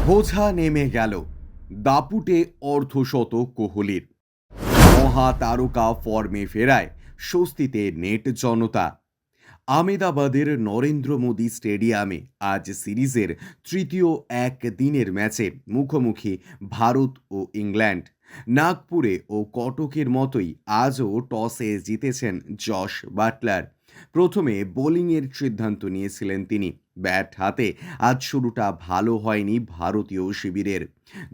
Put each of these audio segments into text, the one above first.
বোঝা নেমে গেল, দাপুটে অর্ধশতক কোহলির। মহাতারকা ফর্মে ফেরায় স্বস্তিতে নেট জনতা। আমেদাবাদের নরেন্দ্র মোদী স্টেডিয়ামে আজ সিরিজের তৃতীয় একদিনের ম্যাচে মুখোমুখি ভারত ও ইংল্যান্ড। নাগপুরে ও কটকের মতোই আজও টসে জিতেছেন জশ বাটলার। প্রথমে বোলিংয়ের সিদ্ধান্ত নিয়েছিলেন তিনি। ব্যাট হাতে আজ শুরুটা ভালো হয়নি ভারতীয় শিবিরের।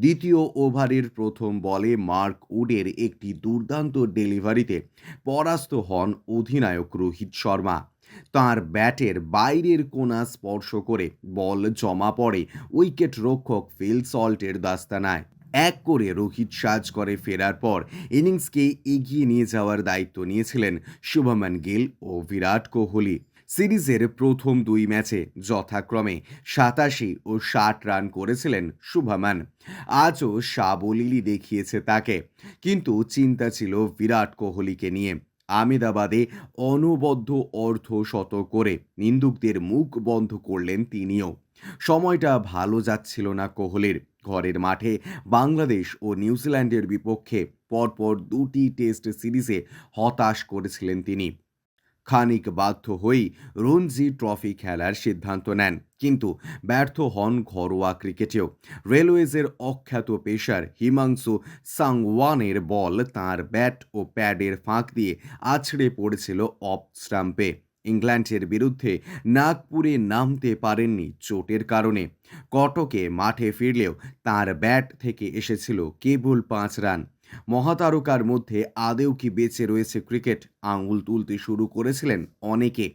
দ্বিতীয় ওভারের প্রথম বলে মার্ক উডের একটি দুর্দান্ত ডেলিভারিতে পরাস্ত হন অধিনায়ক রোহিত শর্মা। তাঁর ব্যাটের বাইরের কোণা স্পর্শ করে বল জমা পড়ে উইকেট রক্ষক ফিল সল্টের দাস্তানায়। এক করে রোহিত সাজ করে ফেরার পর ইনিংসকে এগিয়ে নিয়ে যাওয়ার দায়িত্ব নিয়েছিলেন শুভমান গিল ও বিরাট কোহলি। সিরিজের প্রথম দুই ম্যাচে যথাক্রমে ৮৭ ও ৬০ রান করেছিলেন শুভমান। আজও সাবলীলই দেখিয়েছে তাকে, কিন্তু চিন্তা ছিল বিরাট কোহলিকে নিয়ে। আমেদাবাদে অনবদ্য অর্ধশতক করে নিন্দুকদের মুখ বন্ধ করলেন তিনিও। সময়টা ভালো যাচ্ছিল না কোহলির। ঘরের মাঠে বাংলাদেশ ও নিউজিল্যান্ডের বিপক্ষে পরপর দুটি টেস্ট সিরিজে হতাশ করেছিলেন তিনি। খানিক বাধ্য হয়েই রঞ্জি ট্রফি খেলার সিদ্ধান্ত নেন, কিন্তু ব্যর্থ হন ঘরোয়া ক্রিকেটেও। রেলওয়েজের অখ্যাত পেসার হিমাংশু সাংওয়ানের বল তাঁর ব্যাট ও প্যাডের ফাঁক দিয়ে আছড়ে পড়েছিল অফ স্টাম্পে। ইংল্যান্ডের বিরুদ্ধে নাগপুরে নামতে পারেননি চোটের কারণে। কটকে মাঠে ফিরলেও তাঁর ব্যাট থেকে এসেছিল কেবল ৫ রান। মহাতারকার মধ্যে আদৌ কি বেঁচে রয়েছে ক্রিকেট, আঙুল তুলতে শুরু করেছিলেন অনেকে।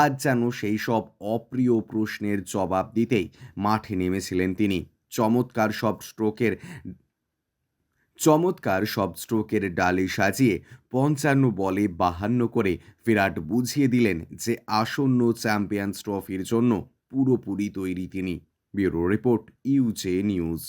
আজ যেন সেই সব অপ্রিয় প্রশ্নের জবাব দিতেই মাঠে নেমেছিলেন তিনি। চমৎকার সব স্ট্রোকের চমৎকার সব স্ট্রোকের ডালি সাজিয়ে ৫৫ বলে ৫২ করে বিরাট বুঝিয়ে দিলেন যে আসন্ন চ্যাম্পিয়ন্স ট্রফির জন্য পুরোপুরি তৈরি তিনি। ব্যুরো রিপোর্ট, ইউজে নিউজ।